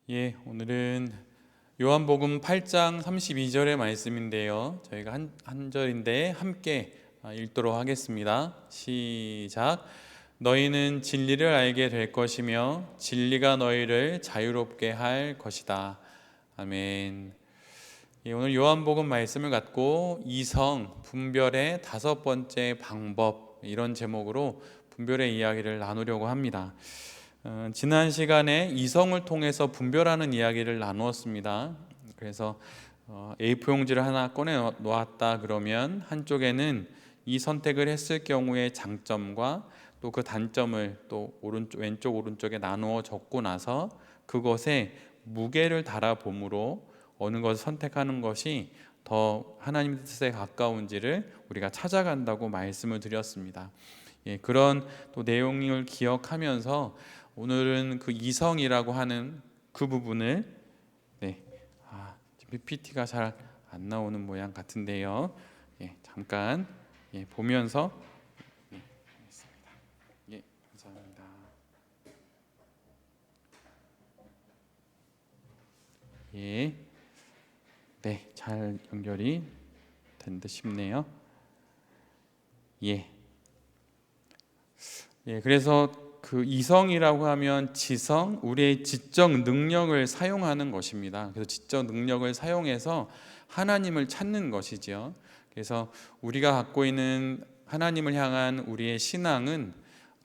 오늘은 요한복음 8장 32절의 말씀인데요. 저희가 한 절인데 함께 읽도록 하겠습니다. 시작. 너희는 진리를 알게 될 것이며 진리가 너희를 자유롭게 할 것이다. 아멘. 오늘 요한복음 말씀을 갖고 이성, 분별의 다섯 번째 방법, 이런 제목으로 분별의 이야기를 나누려고 합니다. 지난 시간에 이성을 통해서 분별하는 이야기를 나누었습니다. 그래서 A4 용지를 하나 꺼내 놓았다 그러면 한쪽에는 이 선택을 했을 경우의 장점과 또 그 단점을 또 왼쪽 오른쪽에 나누어 적고 나서 그것에 무게를 달아봄으로 어느 것을 선택하는 것이 더 하나님 뜻에 가까운지를 우리가 찾아간다고 말씀을 드렸습니다. 그런 또 내용을 기억하면서 오늘은 그 이성이라고 하는 그 부분을 PPT가 잘 안 나오는 모양 같은데요. 잠깐 보면서 하겠습니다. 감사합니다. 잘 연결이 된 듯 싶네요. 그래서 그 이성이라고 하면 지성, 우리의 지적 능력을 사용하는 것입니다. 그래서 지적 능력을 사용해서 하나님을 찾는 것이죠. 그래서 우리가 갖고 있는 하나님을 향한 우리의 신앙은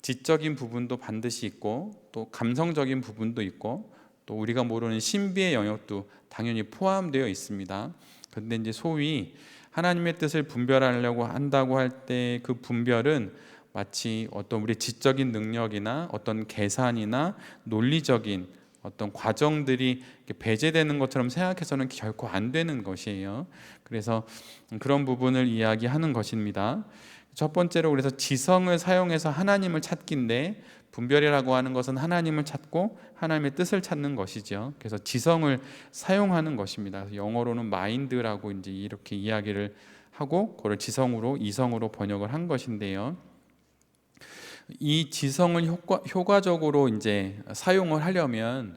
지적인 부분도 반드시 있고 또 감성적인 부분도 있고 또 우리가 모르는 신비의 영역도 당연히 포함되어 있습니다. 그런데 이제 소위 하나님의 뜻을 분별하려고 한다고 할 때 그 분별은 마치 어떤 우리 지적인 능력이나 어떤 계산이나 논리적인 어떤 과정들이 배제되는 것처럼 생각해서는 결코 안 되는 것이에요. 그래서 그런 부분을 이야기하는 것입니다. 첫 번째로 그래서 지성을 사용해서 하나님을 찾기인데 분별이라고 하는 것은 하나님을 찾고 하나님의 뜻을 찾는 것이죠. 그래서 지성을 사용하는 것입니다. 영어로는 마인드라고 이제 이렇게 이야기를 하고 그걸 지성으로 이성으로 번역을 한 것인데요. 이 지성을 효과적으로 이제 사용을 하려면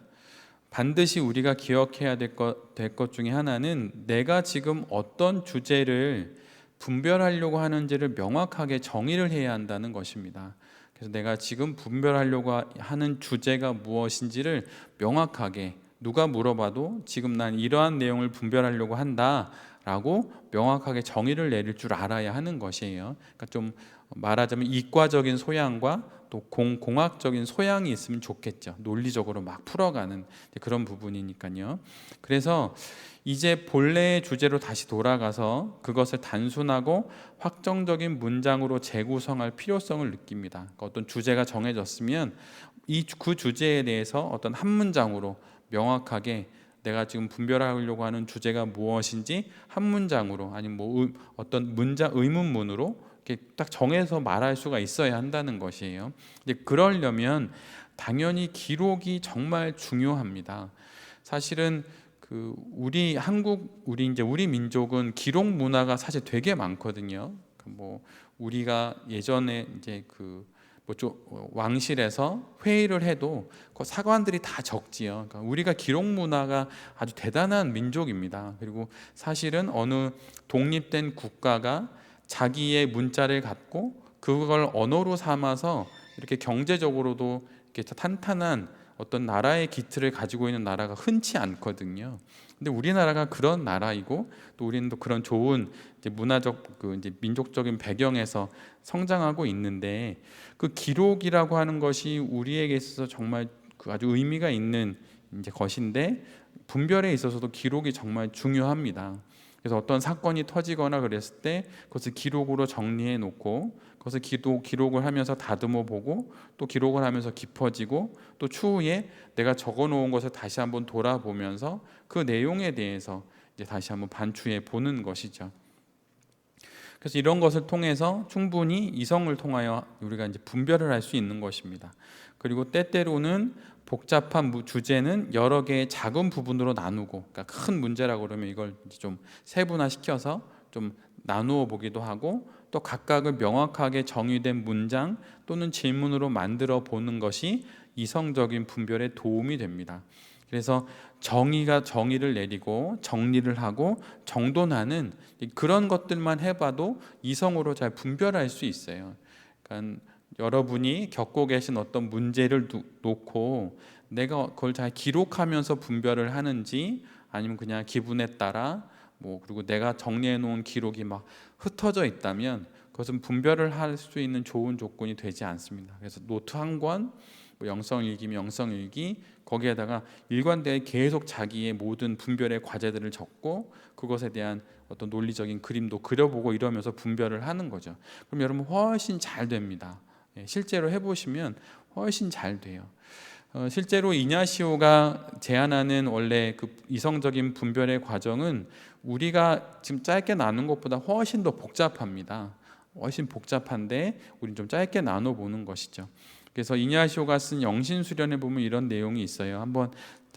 반드시 우리가 기억해야 될 것 중에 하나는 내가 지금 어떤 주제를 분별하려고 하는지를 명확하게 정의를 해야 한다는 것입니다. 그래서 내가 지금 분별하려고 하는 주제가 무엇인지를 명확하게 누가 물어봐도 지금 난 이러한 내용을 분별하려고 한다라고 명확하게 정의를 내릴 줄 알아야 하는 것이에요. 그러니까 좀 말하자면 이과적인 소양과 또 공학적인 소양이 있으면 좋겠죠. 논리적으로 막 풀어가는 그런 부분이니까요. 그래서 이제 본래의 주제로 다시 돌아가서 그것을 단순하고 확정적인 문장으로 재구성할 필요성을 느낍니다. 그러니까 어떤 주제가 정해졌으면 그 주제에 대해서 어떤 한 문장으로 명확하게 내가 지금 분별하려고 하는 주제가 무엇인지 한 문장으로 아니면 어떤 문장 의문문으로 이렇게 딱 정해서 말할 수가 있어야 한다는 것이에요. 이제 그러려면 당연히 기록이 정말 중요합니다. 사실은 우리 민족은 기록 문화가 사실 되게 많거든요. 우리가 예전에 이제 왕실에서 회의를 해도 그 사관들이 다 적지요. 그러니까 우리가 기록 문화가 아주 대단한 민족입니다. 그리고 사실은 어느 독립된 국가가 자기의 문자를 갖고 그걸 언어로 삼아서 이렇게 경제적으로도 이렇게 탄탄한 어떤 나라의 기틀을 가지고 있는 나라가 흔치 않거든요. 근데 우리나라가 그런 나라이고 또 우리는 또 그런 좋은 이제 문화적 이제 민족적인 배경에서 성장하고 있는데 그 기록이라고 하는 것이 우리에게 있어서 정말 아주 의미가 있는 이제 것인데 분별에 있어서도 기록이 정말 중요합니다. 그래서 어떤 사건이 터지거나 그랬을 때 그것을 기록으로 정리해 놓고 그것을 기록을 하면서 다듬어 보고 또 기록을 하면서 깊어지고 또 추후에 내가 적어 놓은 것을 다시 한번 돌아보면서 그 내용에 대해서 이제 다시 한번 반추해 보는 것이죠. 그래서 이런 것을 통해서 충분히 이성을 통하여 우리가 이제 분별을 할 수 있는 것입니다. 그리고 때때로는 복잡한 주제는 여러 개의 작은 부분으로 나누고, 그러니까 큰 문제라고 그러면 이걸 좀 세분화시켜서 좀 나누어 보기도 하고, 또 각각을 명확하게 정의된 문장 또는 질문으로 만들어 보는 것이 이성적인 분별에 도움이 됩니다. 그래서 정의가 정의를 내리고 정리를 하고 정돈하는 그런 것들만 해봐도 이성으로 잘 분별할 수 있어요. 그러니까 여러분이 겪고 계신 어떤 문제를 놓고 내가 그걸 잘 기록하면서 분별을 하는지, 아니면 그냥 기분에 따라 그리고 내가 정리해 놓은 기록이 막 흩어져 있다면 그것은 분별을 할 수 있는 좋은 조건이 되지 않습니다. 그래서 노트 한 권, 영성일기면 영성일기, 거기에다가 일관되게 계속 자기의 모든 분별의 과제들을 적고 그것에 대한 어떤 논리적인 그림도 그려보고 이러면서 분별을 하는 거죠. 그럼 여러분 훨씬 잘 됩니다. 실제로 해보시면 훨씬 잘 돼요. 실제로 이냐시오가 제안하는 원래 그 이성적인 분별의 과정은 우리가 지금 짧게 나눈 것보다 훨씬 더 복잡합니다. 훨씬 복잡한데 우리는 좀 짧게 나눠보는 것이죠. 그래서 이냐시오가 쓴 영신수련에 보면 이런 내용이 있어요. 한번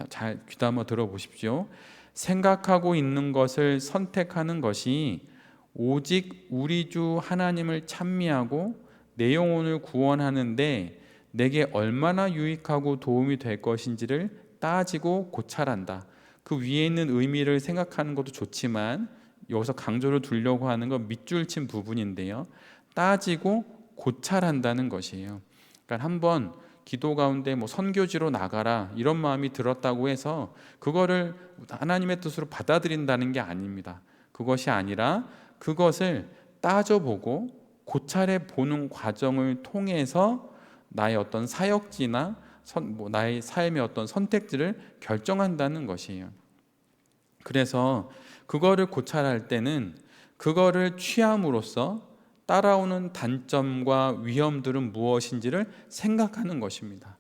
잘 귀담아 들어보십시오. 생각하고 있는 것을 선택하는 것이 오직 우리 주 하나님을 찬미하고 내 영혼을 구원하는데 내게 얼마나 유익하고 도움이 될 것인지를 따지고 고찰한다. 그 위에 있는 의미를 생각하는 것도 좋지만 여기서 강조를 두려고 하는 건 밑줄 친 부분인데요. 따지고 고찰한다는 것이에요. 그러니까 한번 기도 가운데 선교지로 나가라 이런 마음이 들었다고 해서 그거를 하나님의 뜻으로 받아들인다는 게 아닙니다. 그것이 아니라 그것을 따져보고 고찰해 보는 과정을 통해서 나의 어떤 사역지나 나의 삶의 어떤 선택들을 결정한다는 것이에요. 그래서 그거를 고찰할 때는 그거를 취함으로써 따라오는 단점과 위험들은 무엇인지를 생각하는 것입니다.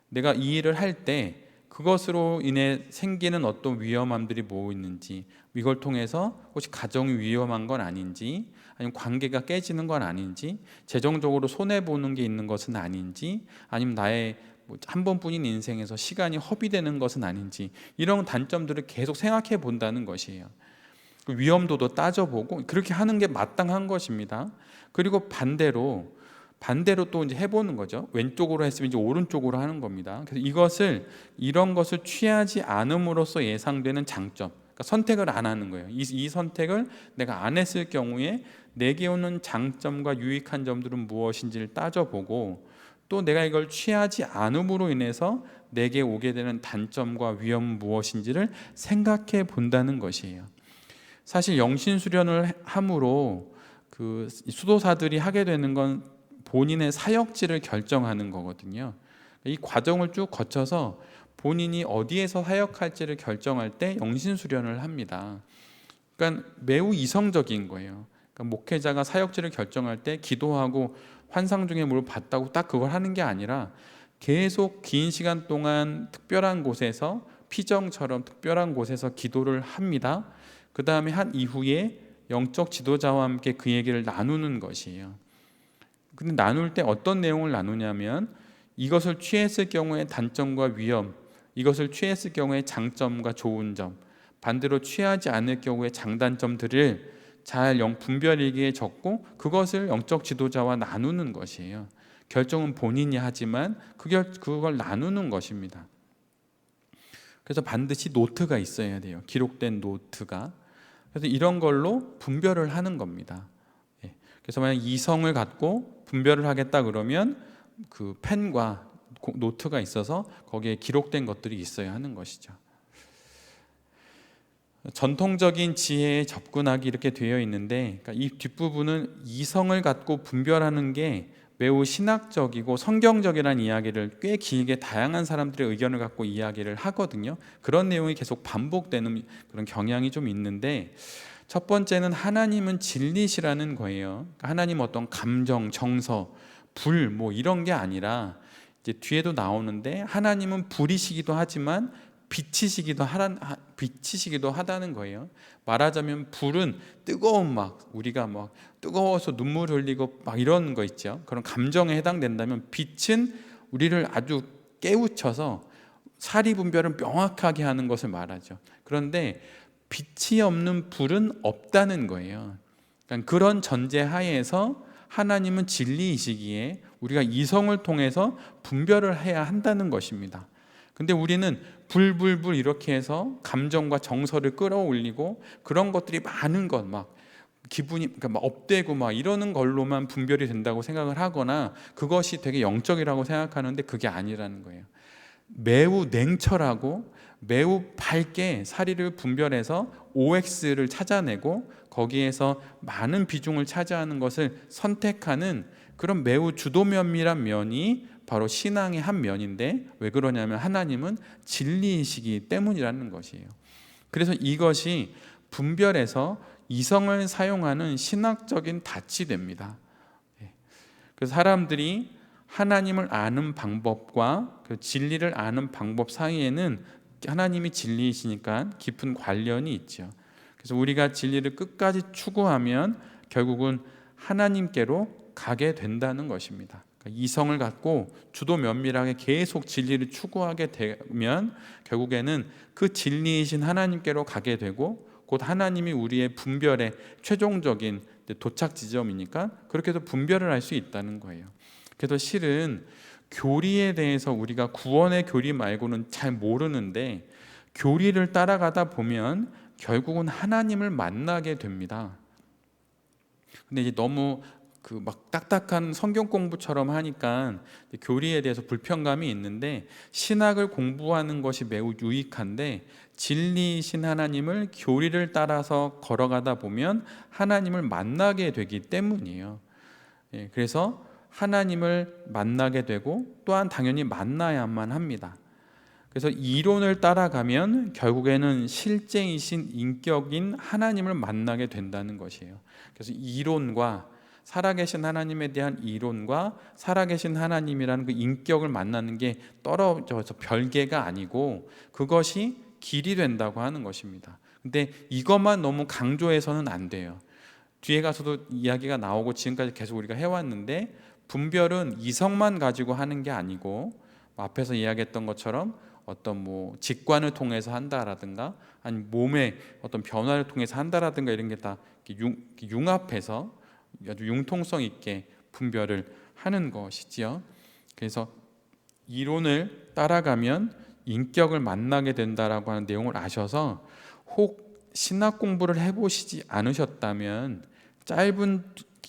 내가 이 일을 할 때 그것으로 인해 생기는 어떤 위험함들이 뭐 있는지, 이걸 통해서 혹시 가정이 위험한 건 아닌지, 아니면 관계가 깨지는 건 아닌지, 재정적으로 손해보는 게 있는 것은 아닌지, 아니면 나의 한 번뿐인 인생에서 시간이 허비되는 것은 아닌지, 이런 단점들을 계속 생각해 본다는 것이에요. 그 위험도도 따져보고 그렇게 하는 게 마땅한 것입니다. 그리고 반대로 또 이제 해보는 거죠. 왼쪽으로 했으면 이제 오른쪽으로 하는 겁니다. 그래서 이런 것을 취하지 않음으로써 예상되는 장점, 그러니까 선택을 안 하는 거예요. 이 선택을 내가 안 했을 경우에 내게 오는 장점과 유익한 점들은 무엇인지를 따져보고, 또 내가 이걸 취하지 않음으로 인해서 내게 오게 되는 단점과 위험은 무엇인지를 생각해 본다는 것이에요. 사실 영신수련을 함으로 그 수도사들이 하게 되는 건 본인의 사역지를 결정하는 거거든요. 이 과정을 쭉 거쳐서 본인이 어디에서 사역할지를 결정할 때 영신수련을 합니다. 그러니까 매우 이성적인 거예요. 그러니까 목회자가 사역지를 결정할 때 기도하고 환상 중에 뭘 봤다고 딱 그걸 하는 게 아니라 계속 긴 시간 동안 특별한 곳에서, 피정처럼 특별한 곳에서 기도를 합니다. 그 다음에 한 이후에 영적 지도자와 함께 그 얘기를 나누는 것이에요. 근데 나눌 때 어떤 내용을 나누냐면 이것을 취했을 경우의 단점과 위험, 이것을 취했을 경우의 장점과 좋은 점, 반대로 취하지 않을 경우의 장단점들을 잘 분별 일기에 적고 그것을 영적 지도자와 나누는 것이에요. 결정은 본인이 하지만 그걸 나누는 것입니다. 그래서 반드시 노트가 있어야 돼요. 기록된 노트가. 그래서 이런 걸로 분별을 하는 겁니다. 그래서 만약 이성을 갖고 분별을 하겠다 그러면 그 펜과 노트가 있어서 거기에 기록된 것들이 있어야 하는 것이죠. 전통적인 지혜에 접근하기 이렇게 되어 있는데, 그러니까 이 뒷부분은 이성을 갖고 분별하는 게 매우 신학적이고 성경적이라는 이야기를 꽤 길게 다양한 사람들의 의견을 갖고 이야기를 하거든요. 그런 내용이 계속 반복되는 그런 경향이 좀 있는데, 첫 번째는 하나님은 진리시라는 거예요. 그러니까 하나님 어떤 감정, 정서, 불 이런 게 아니라 이제 뒤에도 나오는데 하나님은 불이시기도 하지만 빛이시기도 하다는 거예요. 말하자면 불은 뜨거운 우리가 뜨거워서 눈물 흘리고 이런 거 있죠. 그런 감정에 해당된다면 빛은 우리를 아주 깨우쳐서 사리 분별을 명확하게 하는 것을 말하죠. 그런데 빛이 없는 불은 없다는 거예요. 그러니까 그런 전제 하에서 하나님은 진리이시기에 우리가 이성을 통해서 분별을 해야 한다는 것입니다. 근데 우리는 불불불 이렇게 해서 감정과 정서를 끌어올리고 그런 것들이 많은 것, 막 기분이 그러니까 막 업되고 막 이러는 걸로만 분별이 된다고 생각을 하거나 그것이 되게 영적이라고 생각하는데 그게 아니라는 거예요. 매우 냉철하고 매우 밝게 사리를 분별해서 OX를 찾아내고 거기에서 많은 비중을 차지하는 것을 선택하는 그런 매우 주도 면밀한 면이 바로 신앙의 한 면인데, 왜 그러냐면 하나님은 진리이시기 때문이라는 것이에요. 그래서 이것이 분별해서 이성을 사용하는 신학적인 닻이 됩니다. 그래서 사람들이 하나님을 아는 방법과 그 진리를 아는 방법 사이에는 하나님이 진리이시니까 깊은 관련이 있죠. 그래서 우리가 진리를 끝까지 추구하면 결국은 하나님께로 가게 된다는 것입니다. 그러니까 이성을 갖고 주도 면밀하게 계속 진리를 추구하게 되면 결국에는 그 진리이신 하나님께로 가게 되고, 곧 하나님이 우리의 분별의 최종적인 도착 지점이니까 그렇게 해서 분별을 할 수 있다는 거예요. 그래서 실은 교리에 대해서 우리가 구원의 교리 말고는 잘 모르는데, 교리를 따라가다 보면 결국은 하나님을 만나게 됩니다. 근데 이제 너무 그 막 딱딱한 성경 공부처럼 하니까 교리에 대해서 불편감이 있는데, 신학을 공부하는 것이 매우 유익한데 진리이신 하나님을 교리를 따라서 걸어가다 보면 하나님을 만나게 되기 때문이에요. 그래서 하나님을 만나게 되고 또한 당연히 만나야만 합니다. 그래서 이론을 따라가면 결국에는 실제이신 인격인 하나님을 만나게 된다는 것이에요. 그래서 이론과 살아계신 하나님에 대한 이론과 살아계신 하나님이라는 그 인격을 만나는 게 떨어져서 별개가 아니고 그것이 길이 된다고 하는 것입니다. 근데 이것만 너무 강조해서는 안 돼요. 뒤에 가서도 이야기가 나오고 지금까지 계속 우리가 해왔는데, 분별은 이성만 가지고 하는 게 아니고 앞에서 이야기했던 것처럼 어떤 뭐 직관을 통해서 한다라든가 아니면 몸의 어떤 변화를 통해서 한다라든가 이런 게 다 융합해서 아주 융통성 있게 분별을 하는 것이지요. 그래서 이론을 따라가면 인격을 만나게 된다라고 하는 내용을 아셔서, 혹 신학 공부를 해보시지 않으셨다면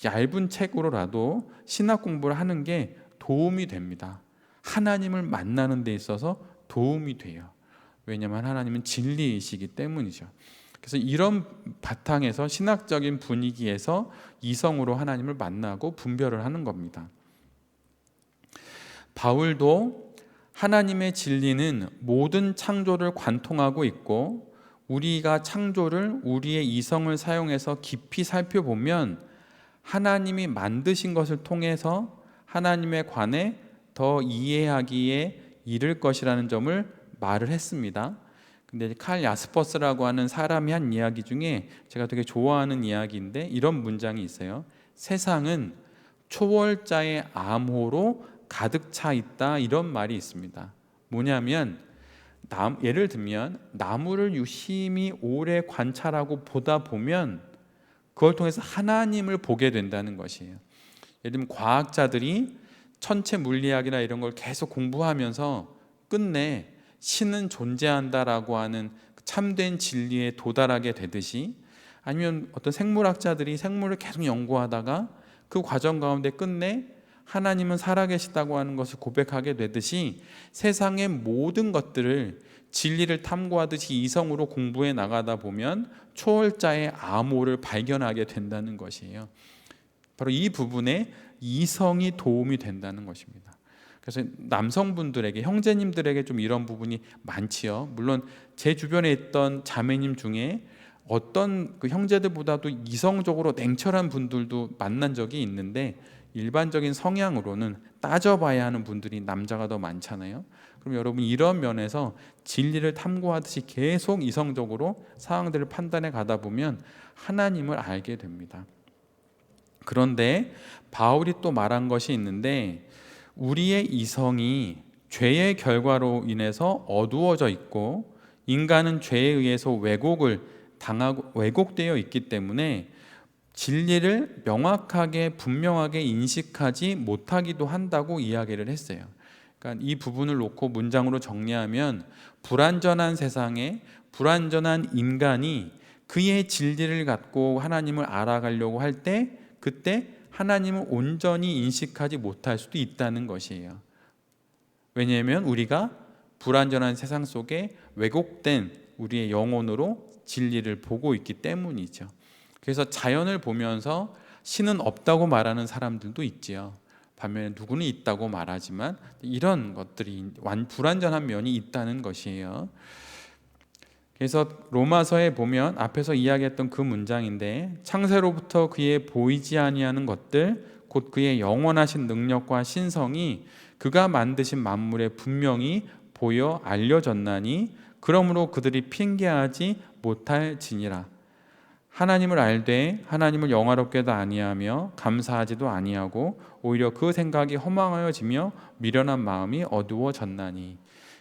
얇은 책으로라도 신학 공부를 하는 게 도움이 됩니다. 하나님을 만나는 데 있어서 도움이 돼요. 왜냐하면 하나님은 진리이시기 때문이죠. 그래서 이런 바탕에서 신학적인 분위기에서 이성으로 하나님을 만나고 분별을 하는 겁니다. 바울도 하나님의 진리는 모든 창조를 관통하고 있고, 우리가 창조를 우리의 이성을 사용해서 깊이 살펴보면 하나님이 만드신 것을 통해서 하나님에 관해 더 이해하기에 이를 것이라는 점을 말을 했습니다. 근데 칼 야스퍼스라고 하는 사람이 한 이야기 중에 제가 되게 좋아하는 이야기인데 이런 문장이 있어요. 세상은 초월자의 암호로 가득 차 있다, 이런 말이 있습니다. 뭐냐면 예를 들면 나무를 유심히 오래 관찰하고 보다 보면 그걸 통해서 하나님을 보게 된다는 것이에요. 예를 들면 과학자들이 천체 물리학이나 이런 걸 계속 공부하면서 끝내 신은 존재한다라고 하는 참된 진리에 도달하게 되듯이, 아니면 어떤 생물학자들이 생물을 계속 연구하다가 그 과정 가운데 끝내 하나님은 살아계시다고 하는 것을 고백하게 되듯이, 세상의 모든 것들을 진리를 탐구하듯이 이성으로 공부해 나가다 보면 초월자의 암호를 발견하게 된다는 것이에요. 바로 이 부분에 이성이 도움이 된다는 것입니다. 그래서 남성분들에게, 형제님들에게 좀 이런 부분이 많지요. 물론 제 주변에 있던 자매님 중에 어떤 그 형제들보다도 이성적으로 냉철한 분들도 만난 적이 있는데, 일반적인 성향으로는 따져봐야 하는 분들이 남자가 더 많잖아요. 그럼 여러분 이런 면에서 진리를 탐구하듯이 계속 이성적으로 상황들을 판단해 가다 보면 하나님을 알게 됩니다. 그런데 바울이 또 말한 것이 있는데, 우리의 이성이 죄의 결과로 인해서 어두워져 있고 인간은 죄에 의해서 왜곡되어 있기 때문에 진리를 명확하게 분명하게 인식하지 못하기도 한다고 이야기를 했어요. 그러니까 그러니까 이 부분을 놓고 문장으로 정리하면 불완전한 세상에 불완전한 인간이 그의 진리를 갖고 하나님을 알아가려고 할 때 그때 하나님을 온전히 인식하지 못할 수도 있다는 것이에요. 왜냐하면 우리가 불완전한 세상 속에 왜곡된 우리의 영혼으로 진리를 보고 있기 때문이죠. 그래서 자연을 보면서 신은 없다고 말하는 사람들도 있지요. 반면에 누구는 있다고 말하지만 이런 것들이 불완전한 면이 있다는 것이에요. 그래서 로마서에 보면 앞에서 이야기했던 그 문장인데 창세로부터 그의 보이지 아니하는 것들 곧 그의 영원하신 능력과 신성이 그가 만드신 만물에 분명히 보여 알려졌나니 그러므로 그들이 핑계하지 못할지니라. 하나님을 알되 하나님을 영화롭게도 아니하며 감사하지도 아니하고 오히려 그 생각이 허망하여지며 미련한 마음이 어두워졌나니.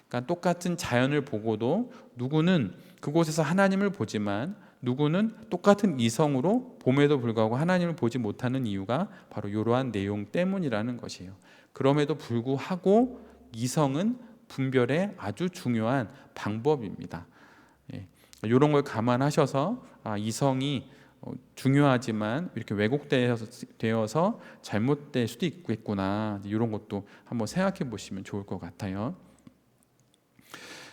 그러니까 똑같은 자연을 보고도 누구는 그곳에서 하나님을 보지만 누구는 똑같은 이성으로 봄에도 불구하고 하나님을 보지 못하는 이유가 바로 이러한 내용 때문이라는 것이에요. 그럼에도 불구하고 이성은 분별의 아주 중요한 방법입니다. 이런 걸 감안하셔서 이성이 중요하지만 이렇게 왜곡되어서 잘못될 수도 있겠구나, 이런 것도 한번 생각해 보시면 좋을 것 같아요.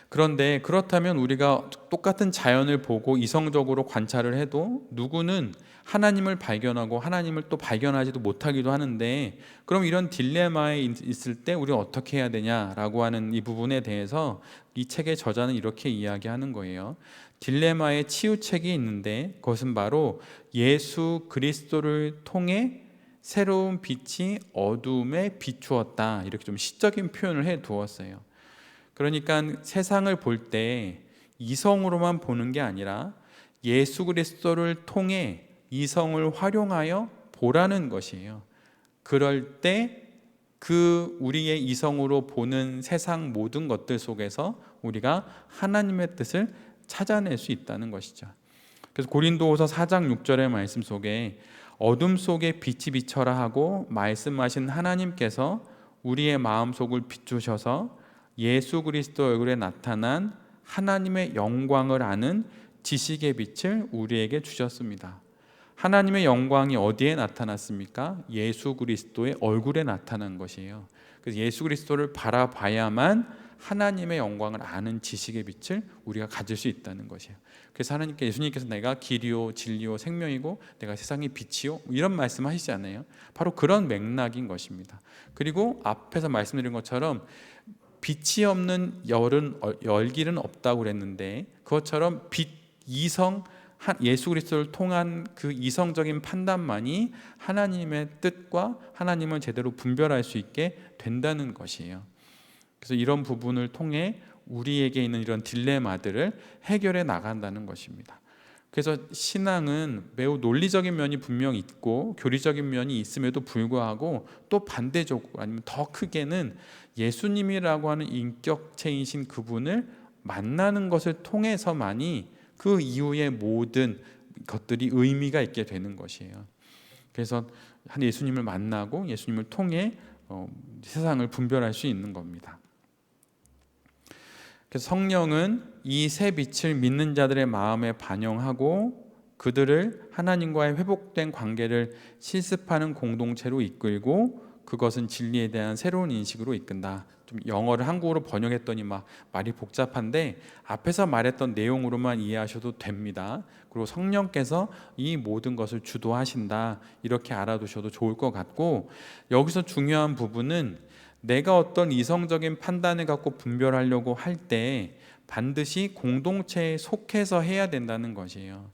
그런데 그렇다면 우리가 똑같은 자연을 보고 이성적으로 관찰을 해도 누구는 하나님을 발견하고 하나님을 또 발견하지도 못하기도 하는데, 그럼 이런 딜레마에 있을 때 우리가 어떻게 해야 되냐라고 하는 이 부분에 대해서 이 책의 저자는 이렇게 이야기하는 거예요. 딜레마의 치유책이 있는데 그것은 바로 예수 그리스도를 통해 새로운 빛이 어둠에 비추었다, 이렇게 좀 시적인 표현을 해 두었어요. 그러니까 세상을 볼 때 이성으로만 보는 게 아니라 예수 그리스도를 통해 이성을 활용하여 보라는 것이에요. 그럴 때 그 우리의 이성으로 보는 세상 모든 것들 속에서 우리가 하나님의 뜻을 찾아낼 수 있다는 것이죠. 그래서 고린도후서 4장 6절의 말씀 속에 어둠 속에 빛이 비쳐라 하고 말씀하신 하나님께서 우리의 마음속을 비추셔서 예수 그리스도 얼굴에 나타난 하나님의 영광을 아는 지식의 빛을 우리에게 주셨습니다. 하나님의 영광이 어디에 나타났습니까? 예수 그리스도의 얼굴에 나타난 것이에요. 그래서 예수 그리스도를 바라봐야만 하나님의 영광을 아는 지식의 빛을 우리가 가질 수 있다는 것이에요. 그래서 예수님께서 내가 길이요 진리요 생명이고 내가 세상의 빛이요, 이런 말씀하시지 않아요? 바로 그런 맥락인 것입니다. 그리고 앞에서 말씀드린 것처럼 빛이 없는 열길은 없다고 그랬는데, 그것처럼 이성 예수 그리스도를 통한 그 이성적인 판단만이 하나님의 뜻과 하나님을 제대로 분별할 수 있게 된다는 것이에요. 그래서 이런 부분을 통해 우리에게 있는 이런 딜레마들을 해결해 나간다는 것입니다. 그래서 신앙은 매우 논리적인 면이 분명 있고 교리적인 면이 있음에도 불구하고 또 반대적으로 아니면 더 크게는 예수님이라고 하는 인격체이신 그분을 만나는 것을 통해서만이 그 이후의 모든 것들이 의미가 있게 되는 것이에요. 그래서 예수님을 만나고 예수님을 통해 세상을 분별할 수 있는 겁니다. 그래서 성령은 이 새 빛을 믿는 자들의 마음에 반영하고 그들을 하나님과의 회복된 관계를 실습하는 공동체로 이끌고 그것은 진리에 대한 새로운 인식으로 이끈다. 좀 영어를 한국어로 번역했더니 말이 복잡한데 앞에서 말했던 내용으로만 이해하셔도 됩니다. 그리고 성령께서 이 모든 것을 주도하신다, 이렇게 알아두셔도 좋을 것 같고, 여기서 중요한 부분은 내가 어떤 이성적인 판단을 갖고 분별하려고 할 때 반드시 공동체에 속해서 해야 된다는 것이에요.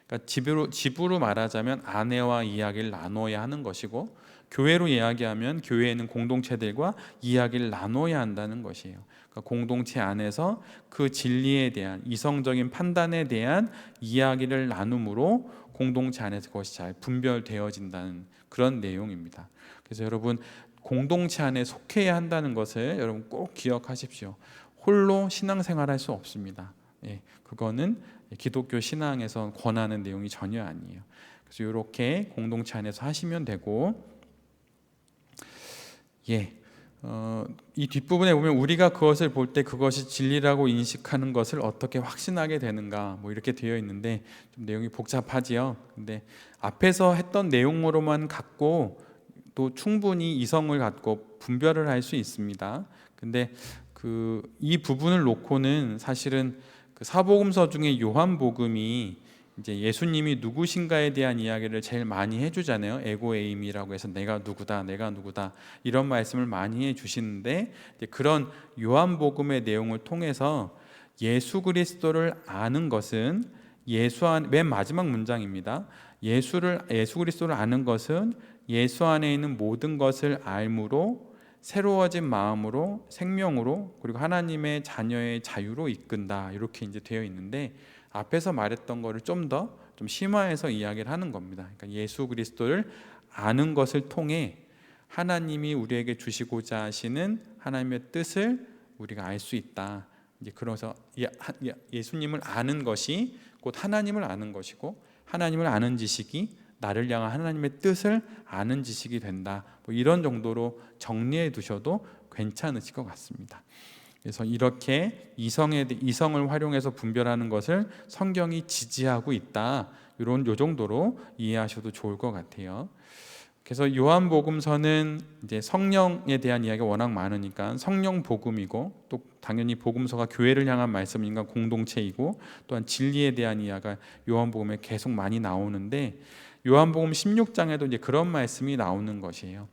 그러니까 집으로 말하자면 아내와 이야기를 나눠야 하는 것이고, 교회로 이야기하면 교회에는 공동체들과 이야기를 나눠야 한다는 것이에요. 그러니까 공동체 안에서 그 진리에 대한 이성적인 판단에 대한 이야기를 나눔으로 공동체 안에서 그것이 잘 분별되어진다는 그런 내용입니다. 그래서 여러분, 공동체 안에 속해야 한다는 것을 여러분 꼭 기억하십시오. 홀로 신앙생활할 수 없습니다. 그거는 기독교 신앙에서 권하는 내용이 전혀 아니에요. 그래서 이렇게 공동체 안에서 하시면 되고, 이 뒷부분에 보면 우리가 그것을 볼 때 그것이 진리라고 인식하는 것을 어떻게 확신하게 되는가 뭐 이렇게 되어 있는데 좀 내용이 복잡하지요. 근데 앞에서 했던 내용으로만 갖고 또 충분히 이성을 갖고 분별을 할 수 있습니다. 근데 이 부분을 놓고는 사실은 그 사복음서 중에 요한복음이 이제 예수님이 누구신가에 대한 이야기를 제일 많이 해주잖아요. 에고에임이라고 해서 내가 누구다, 내가 누구다 이런 말씀을 많이 해주시는데 그런 요한복음의 내용을 통해서 예수 그리스도를 아는 것은 맨 마지막 문장입니다. 예수 그리스도를 아는 것은 예수 안에 있는 모든 것을 알므로 새로워진 마음으로 생명으로 그리고 하나님의 자녀의 자유로 이끈다 이렇게 이제 되어 있는데 앞에서 말했던 거를 좀 더 좀 심화해서 이야기를 하는 겁니다. 그러니까 예수 그리스도를 아는 것을 통해 하나님이 우리에게 주시고자 하시는 하나님의 뜻을 우리가 알 수 있다. 이제 그래서 예수님을 아는 것이 곧 하나님을 아는 것이고 하나님을 아는 지식이 나를 향한 하나님의 뜻을 아는 지식이 된다. 뭐 이런 정도로 정리해 두셔도 괜찮으실 것 같습니다. 그래서 이렇게 이성을 활용해서 분별하는 것을 성경이 지지하고 있다. 요 정도로 이해하셔도 좋을 것 같아요. 그래서 요한복음서는 이제 성령에 대한 이야기가 워낙 많으니까 성령 복음이고 또 당연히 복음서가 교회를 향한 말씀인가 공동체이고 또한 진리에 대한 이야기가 요한복음에 계속 많이 나오는데 요한복음 16장에도 이제 그런 말씀이 나오는 것이에요.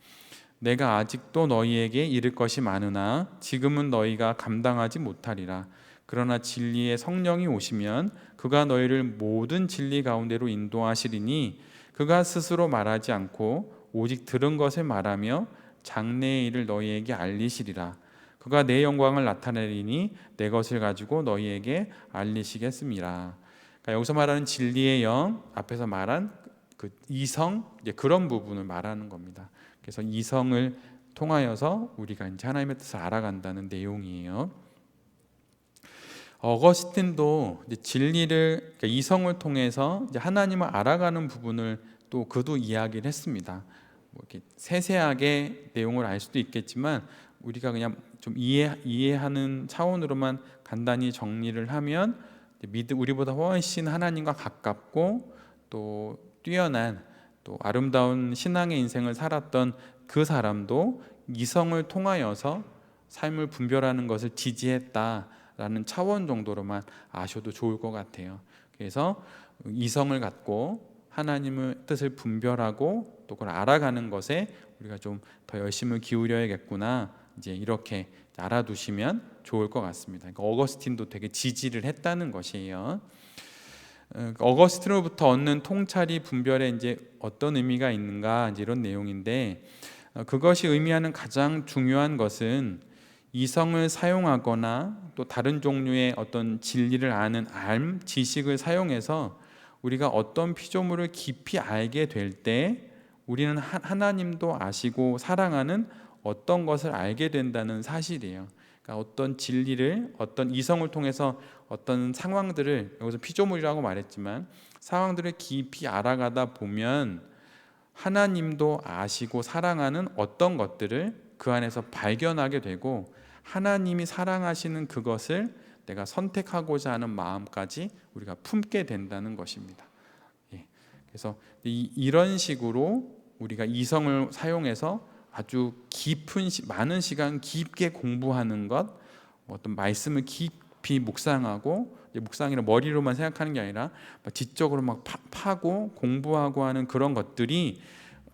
내가 아직도 너희에게 이를 것이 많으나 지금은 너희가 감당하지 못하리라. 그러나 진리의 성령이 오시면 그가 너희를 모든 진리 가운데로 인도하시리니 그가 스스로 말하지 않고 오직 들은 것을 말하며 장래의 일을 너희에게 알리시리라. 그가 내 영광을 나타내리니 내 것을 가지고 너희에게 알리시겠습니다. 그러니까 여기서 말하는 진리의 영, 앞에서 말한 그 이성, 이제 그런 부분을 말하는 겁니다. 그래서 이성을 통하여서 우리가 이제 하나님의 뜻을 알아간다는 내용이에요. 어거스틴도 이제 진리를 그러니까 이성을 통해서 이제 하나님을 알아가는 부분을 또 그도 이야기를 했습니다. 뭐 이렇게 세세하게 내용을 알 수도 있겠지만 우리가 그냥 좀 이해하는 차원으로만 간단히 정리를 하면 우리보다 훨씬 하나님과 가깝고 또 뛰어난 또 아름다운 신앙의 인생을 살았던 그 사람도 이성을 통하여서 삶을 분별하는 것을 지지했다라는 차원 정도로만 아셔도 좋을 것 같아요. 그래서 이성을 갖고 하나님의 뜻을 분별하고 또 그걸 알아가는 것에 우리가 좀 더 열심을 기울여야겠구나 이제 이렇게 알아두시면 좋을 것 같습니다. 그러니까 어거스틴도 되게 지지를 했다는 것이에요. 어거스틴으로부터 얻는 통찰이 분별에 이제 어떤 의미가 있는가 이제 이런 내용인데 그것이 의미하는 가장 중요한 것은 이성을 사용하거나 또 다른 종류의 어떤 진리를 아는 지식을 사용해서 우리가 어떤 피조물을 깊이 알게 될 때 우리는 하나님도 아시고 사랑하는 어떤 것을 알게 된다는 사실이에요. 그러니까 어떤 진리를 어떤 이성을 통해서 어떤 상황들을 여기서 피조물이라고 말했지만 상황들을 깊이 알아가다 보면 하나님도 아시고 사랑하는 어떤 것들을 그 안에서 발견하게 되고 하나님이 사랑하시는 그것을 내가 선택하고자 하는 마음까지 우리가 품게 된다는 것입니다. 그래서 이런 식으로 우리가 이성을 사용해서 아주 많은 시간 깊게 공부하는 것, 어떤 말씀을 깊이 묵상하고 묵상이라 머리로만 생각하는 게 아니라 지적으로 막 파고 공부하고 하는 그런 것들이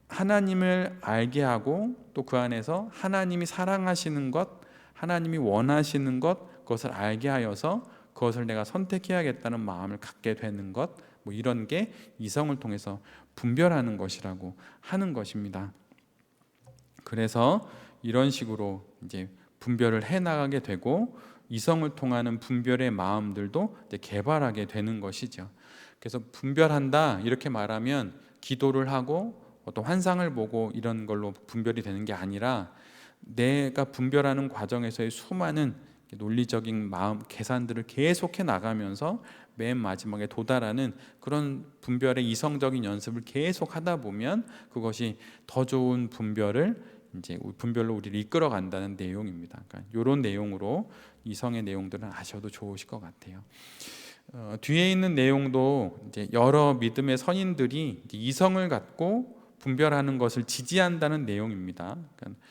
하나님을 알게 하고 또 그 안에서 하나님이 사랑하시는 것, 하나님이 원하시는 것, 그것을 알게 하여서 그것을 내가 선택해야겠다는 마음을 갖게 되는 것, 뭐 이런 게 이성을 통해서 분별하는 것이라고 하는 것입니다. 그래서 이런 식으로 이제 분별을 해 나가게 되고 이성을 통하는 분별의 마음들도 이제 개발하게 되는 것이죠. 그래서 분별한다 이렇게 말하면 기도를 하고 어떤 환상을 보고 이런 걸로 분별이 되는 게 아니라 내가 분별하는 과정에서의 수많은 논리적인 마음 계산들을 계속해 나가면서 맨 마지막에 도달하는 그런 분별의 이성적인 연습을 계속 하다 보면 그것이 더 좋은 분별을 이제 분별로 우리를 이끌어 간다는 내용입니다. 그러니까 이런 내용으로 이성의 내용들은 아셔도 좋으실 것 같아요. 뒤에 있는 내용도 이제 여러 믿음의 선인들이 이제 이성을 갖고 분별하는 것을 지지한다는 내용입니다. 그러니까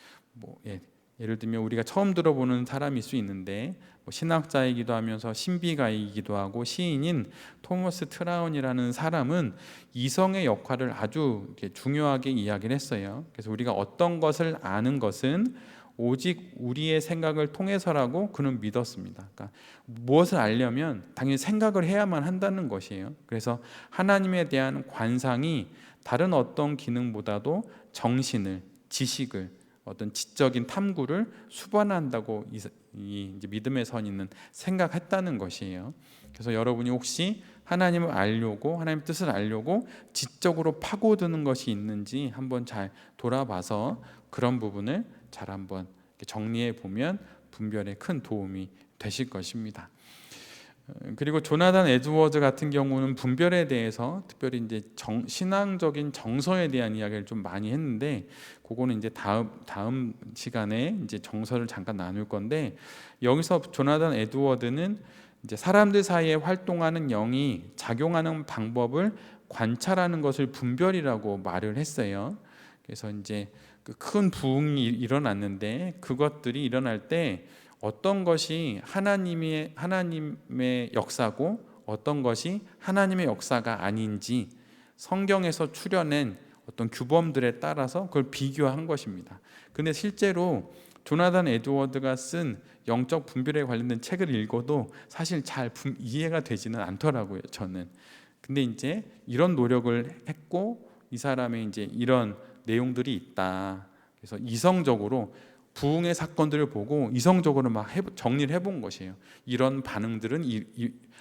예를 들면 우리가 처음 들어보는 사람일 수 있는데 신학자이기도 하면서 신비가이기도 하고 시인인 토머스 트라운이라는 사람은 이성의 역할을 아주 중요하게 이야기를 했어요. 그래서 우리가 어떤 것을 아는 것은 오직 우리의 생각을 통해서라고 그는 믿었습니다. 그러니까 무엇을 알려면 당연히 생각을 해야만 한다는 것이에요. 그래서 하나님에 대한 관상이 다른 어떤 기능보다도 정신을, 지식을, 어떤 지적인 탐구를 수반한다고 이 믿음의 선인은 생각했다는 것이에요. 그래서 여러분이 혹시 하나님을 알려고, 하나님 뜻을 알려고 지적으로 파고드는 것이 있는지 한번 잘 돌아봐서 그런 부분을 잘 한번 정리해 보면 분별에 큰 도움이 되실 것입니다. 그리고 조나단 에드워즈 같은 경우는 분별에 대해서 특별히 이제 신앙적인 정서에 대한 이야기를 좀 많이 했는데, 그거는 이제 다음 시간에 이제 정서를 잠깐 나눌 건데, 여기서 조나단 에드워드는 이제 사람들 사이에 활동하는 영이 작용하는 방법을 관찰하는 것을 분별이라고 말을 했어요. 그래서 이제 큰 부흥이 일어났는데 그것들이 일어날 때 어떤 것이 하나님의 역사고 어떤 것이 하나님의 역사가 아닌지 성경에서 추려낸 어떤 규범들에 따라서 그걸 비교한 것입니다. 근데 실제로 조나단 에드워드가 쓴 영적 분별에 관련된 책을 읽어도 사실 잘 이해가 되지는 않더라고요, 저는. 근데 이제 이런 노력을 했고 이 사람의 이제 이런 내용들이 있다. 그래서 이성적으로 부흥의 사건들을 보고 이성적으로 막 정리를 해본 것이에요. 이런 반응들은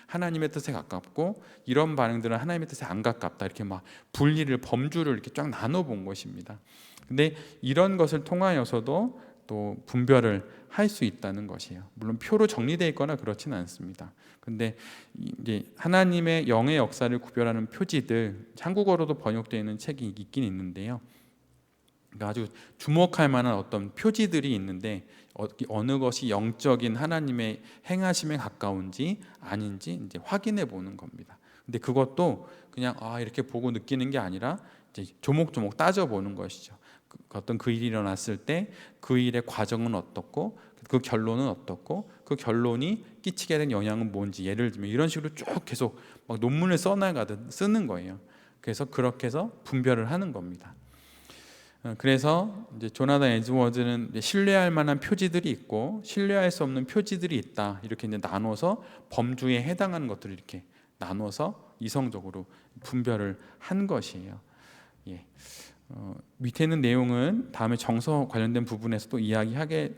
하나님의 뜻에 가깝고 이런 반응들은 하나님의 뜻에 안 가깝다. 이렇게 막 분리를, 범주를 이렇게 쫙 나눠본 것입니다. 근데 이런 것을 통하여서도 또 분별을 할 수 있다는 것이에요. 물론 표로 정리되어 있거나 그렇지는 않습니다. 근데 이제 하나님의 영의 역사를 구별하는 표지들, 한국어로도 번역되어 있는 책이 있긴 있는데요. 그러니까 아주 주목할 만한 어떤 표지들이 있는데 어느 것이 영적인 하나님의 행하심에 가까운지 아닌지 이제 확인해 보는 겁니다. 근데 그것도 그냥 이렇게 보고 느끼는 게 아니라 이제 조목조목 따져 보는 것이죠. 어떤 그 일이 일어났을 때 그 일의 과정은 어떻고 그 결론은 어떻고 그 결론이 끼치게 된 영향은 뭔지, 예를 들면 이런 식으로 쭉 계속 막 논문을 써나가듯 쓰는 거예요. 그래서 그렇게 해서 분별을 하는 겁니다. 그래서 이제 조나단 에드워즈는 신뢰할 만한 표지들이 있고 신뢰할 수 없는 표지들이 있다, 이렇게 이제 나눠서 범주에 해당하는 것들을 이렇게 나눠서 이성적으로 분별을 한 것이에요. 예. 밑에 있는 내용은 다음에 정서 관련된 부분에서 또 이야기하게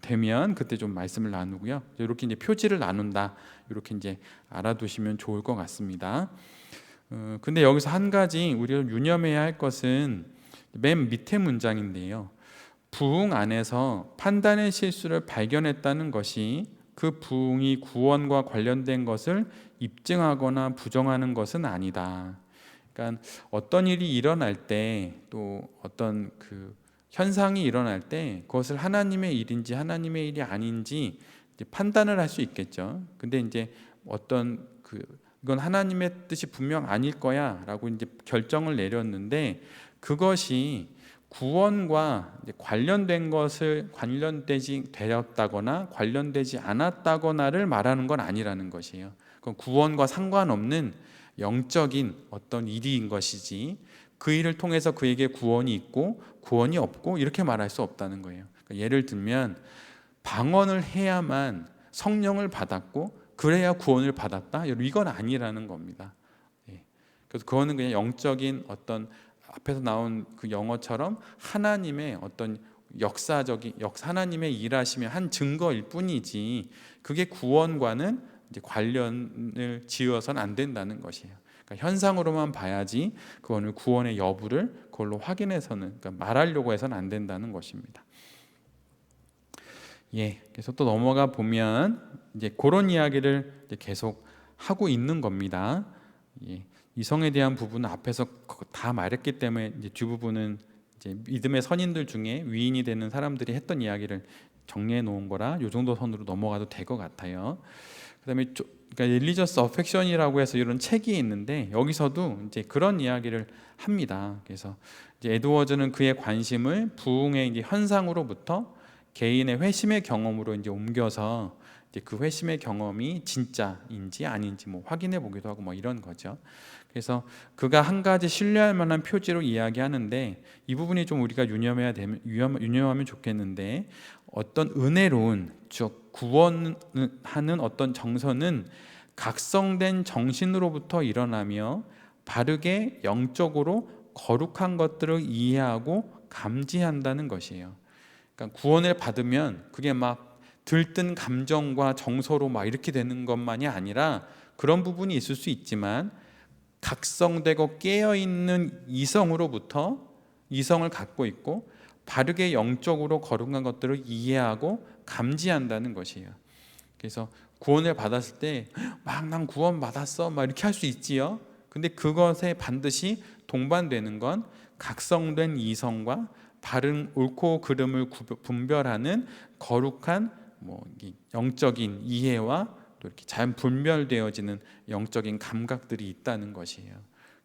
되면 그때 좀 말씀을 나누고요. 이렇게 이제 표지를 나눈다, 이렇게 이제 알아두시면 좋을 것 같습니다. 근데 여기서 한 가지 우리가 유념해야 할 것은 맨 밑에 문장인데요. 부흥 안에서 판단의 실수를 발견했다는 것이 그 부흥이 구원과 관련된 것을 입증하거나 부정하는 것은 아니다. 그러니까 어떤 일이 일어날 때, 또 어떤 그 현상이 일어날 때 그것을 하나님의 일인지 하나님의 일이 아닌지 이제 판단을 할 수 있겠죠. 근데 이제 어떤 이건 하나님의 뜻이 분명 아닐 거야라고 이제 결정을 내렸는데 그것이 구원과 관련된 것을 관련되지 되었다거나 관련되지 않았다거나를 말하는 건 아니라는 것이에요. 그건 구원과 상관없는 영적인 어떤 일인 것이지 그 일을 통해서 그에게 구원이 있고 구원이 없고 이렇게 말할 수 없다는 거예요. 그러니까 예를 들면 방언을 해야만 성령을 받았고 그래야 구원을 받았다, 이건 아니라는 겁니다. 그래서 그거는 그냥 영적인 어떤 앞에서 나온 그 영어처럼 하나님의 어떤 하나님의 일하심의 한 증거일 뿐이지 그게 구원과는 이제 관련을 지어서는 안 된다는 것이에요. 그러니까 현상으로만 봐야지 그거는 구원의 여부를 그걸로 확인해서는, 그러니까 말하려고 해서는 안 된다는 것입니다. 그래서 또 넘어가 보면 이제 그런 이야기를 이제 계속 하고 있는 겁니다. 이성에 대한 부분은 앞에서 다 말했기 때문에 이제 뒷부분은 이제 믿음의 선인들 중에 위인이 되는 사람들이 했던 이야기를 정리해 놓은 거라 요 정도 선으로 넘어가도 될 것 같아요. 그다음에 그러니까 릴리저스 어펙션이라고 해서 이런 책이 있는데 여기서도 이제 그런 이야기를 합니다. 그래서 이제 에드워즈는 그의 관심을 부흥의 이제 현상으로부터 개인의 회심의 경험으로 이제 옮겨서 이제 그 회심의 경험이 진짜인지 아닌지 뭐 확인해 보기도 하고 뭐 이런 거죠. 그래서 그가 한 가지 신뢰할 만한 표지로 이야기하는데 이 부분이 좀 우리가 유념하면 좋겠는데, 어떤 은혜로운 즉 구원하는 어떤 정서는 각성된 정신으로부터 일어나며 바르게 영적으로 거룩한 것들을 이해하고 감지한다는 것이에요. 그러니까 구원을 받으면 그게 막 들뜬 감정과 정서로 막 이렇게 되는 것만이 아니라, 그런 부분이 있을 수 있지만 각성되고 깨어있는 이성으로부터, 이성을 갖고 있고 바르게 영적으로 거룩한 것들을 이해하고 감지한다는 것이에요. 그래서 구원을 받았을 때 막 난 구원 받았어 막 이렇게 할 수 있지요. 근데 그것에 반드시 동반되는 건 각성된 이성과 바른 옳고 그름을 분별하는 거룩한 영적인 이해와 또 이렇게 잘 분별되어지는 영적인 감각들이 있다는 것이에요.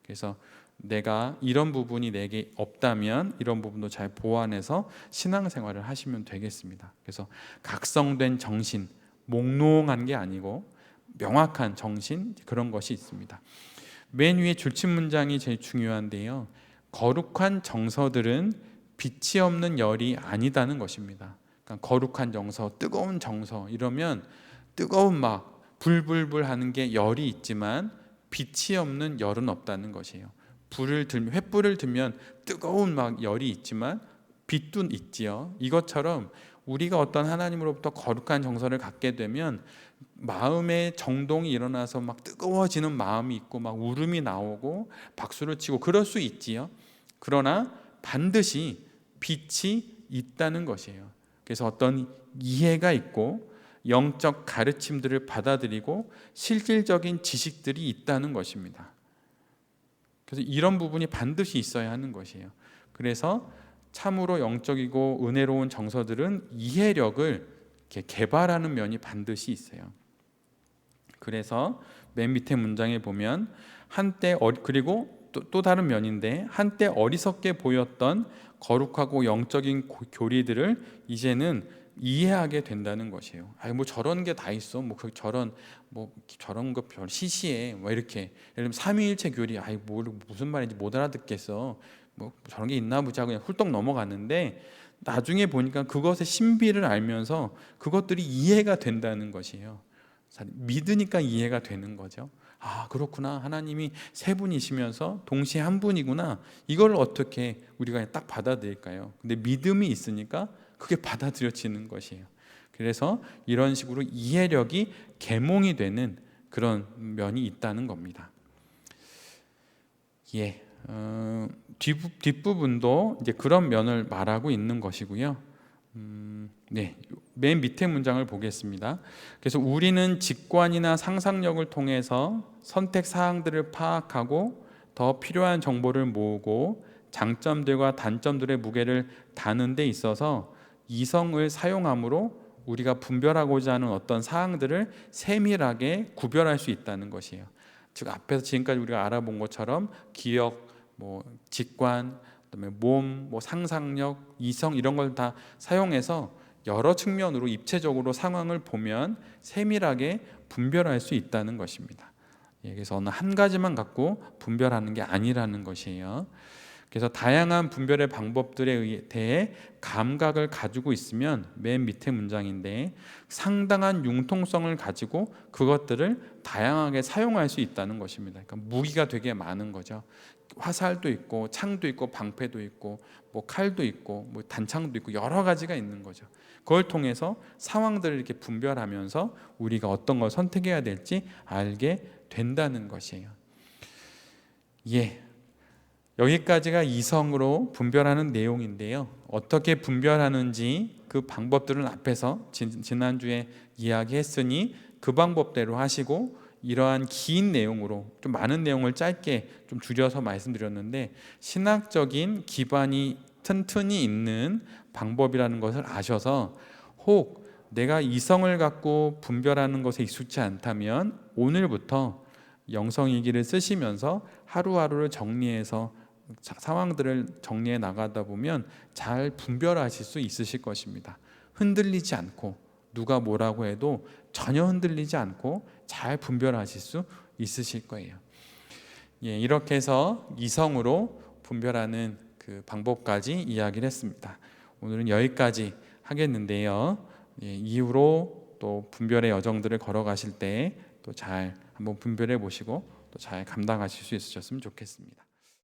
그래서 내가 이런 부분이 내게 없다면 이런 부분도 잘 보완해서 신앙생활을 하시면 되겠습니다. 그래서 각성된 정신, 몽롱한 게 아니고 명확한 정신, 그런 것이 있습니다. 맨 위에 줄침 문장이 제일 중요한데요. 거룩한 정서들은 빛이 없는 열이 아니다는 것입니다. 그러니까 거룩한 정서, 뜨거운 정서 이러면 뜨거운 막 불불불 하는 게 열이 있지만 빛이 없는 열은 없다는 것이에요. 횃불을 들면 뜨거운 막 열이 있지만 빛도 있지요. 이것처럼 우리가 어떤 하나님으로부터 거룩한 정서를 갖게 되면 마음의 정동이 일어나서 막 뜨거워지는 마음이 있고 막 울음이 나오고 박수를 치고 그럴 수 있지요. 그러나 반드시 빛이 있다는 것이에요. 그래서 어떤 이해가 있고 영적 가르침들을 받아들이고 실질적인 지식들이 있다는 것입니다. 그래서 이런 부분이 반드시 있어야 하는 것이에요. 그래서 참으로 영적이고 은혜로운 정서들은 이해력을 이렇게 개발하는 면이 반드시 있어요. 그래서 맨 밑에 문장에 보면 그리고 또 다른 면인데, 한때 어리석게 보였던 거룩하고 영적인 교리들을 이제는 이해하게 된다는 것이에요. 뭐 저런 게 다 있어. 저런 거 별 시시해. 뭐 이렇게 예를 들면 삼위일체 교리, 무슨 말인지 못 알아듣겠어. 뭐 저런 게 있나 보자 그냥 훌떡 넘어갔는데, 나중에 보니까 그것의 신비를 알면서 그것들이 이해가 된다는 것이에요. 믿으니까 이해가 되는 거죠. 아, 그렇구나. 하나님이 세 분이시면서 동시에 한 분이구나. 이걸 어떻게 우리가 딱 받아들일까요? 근데 믿음이 있으니까 그게 받아들여지는 것이에요. 그래서 이런 식으로 이해력이 계몽이 되는 그런 면이 있다는 겁니다. 뒷부분도 이제 그런 면을 말하고 있는 것이고요. 맨 밑에 문장을 보겠습니다. 그래서 우리는 직관이나 상상력을 통해서 선택 사항들을 파악하고 더 필요한 정보를 모으고 장점들과 단점들의 무게를 다는 데 있어서 이성을 사용함으로 우리가 분별하고자 하는 어떤 사항들을 세밀하게 구별할 수 있다는 것이에요. 즉 앞에서 지금까지 우리가 알아본 것처럼 기억, 직관, 그다음에 몸, 상상력, 이성 이런 걸 다 사용해서 여러 측면으로 입체적으로 상황을 보면 세밀하게 분별할 수 있다는 것입니다. 그래서 어느 한 가지만 갖고 분별하는 게 아니라는 것이에요. 그래서 다양한 분별의 방법들에 대해 감각을 가지고 있으면, 맨 밑에 문장인데, 상당한 융통성을 가지고 그것들을 다양하게 사용할 수 있다는 것입니다. 그러니까 무기가 되게 많은 거죠. 화살도 있고 창도 있고 방패도 있고 칼도 있고 단창도 있고 여러 가지가 있는 거죠. 그걸 통해서 상황들을 이렇게 분별하면서 우리가 어떤 걸 선택해야 될지 알게 된다는 것이에요. 여기까지가 이성으로 분별하는 내용인데요. 어떻게 분별하는지 그 방법들은 앞에서 지난주에 이야기했으니 그 방법대로 하시고, 이러한 긴 내용으로 좀 많은 내용을 짧게 좀 줄여서 말씀드렸는데, 신학적인 기반이 튼튼히 있는 방법이라는 것을 아셔서, 혹 내가 이성을 갖고 분별하는 것에 익숙치 않다면 오늘부터 영성일기를 쓰시면서 하루하루를 정리해서 상황들을 정리해 나가다 보면 잘 분별하실 수 있으실 것입니다. 흔들리지 않고, 누가 뭐라고 해도 전혀 흔들리지 않고 잘 분별하실 수 있으실 거예요. 예, 이렇게 해서 이성으로 분별하는 그 방법까지 이야기를 했습니다. 오늘은 여기까지 하겠는데요. 예, 이후로 또 분별의 여정들을 걸어가실 때 또 잘 한번 분별해 보시고 또 잘 감당하실 수 있으셨으면 좋겠습니다.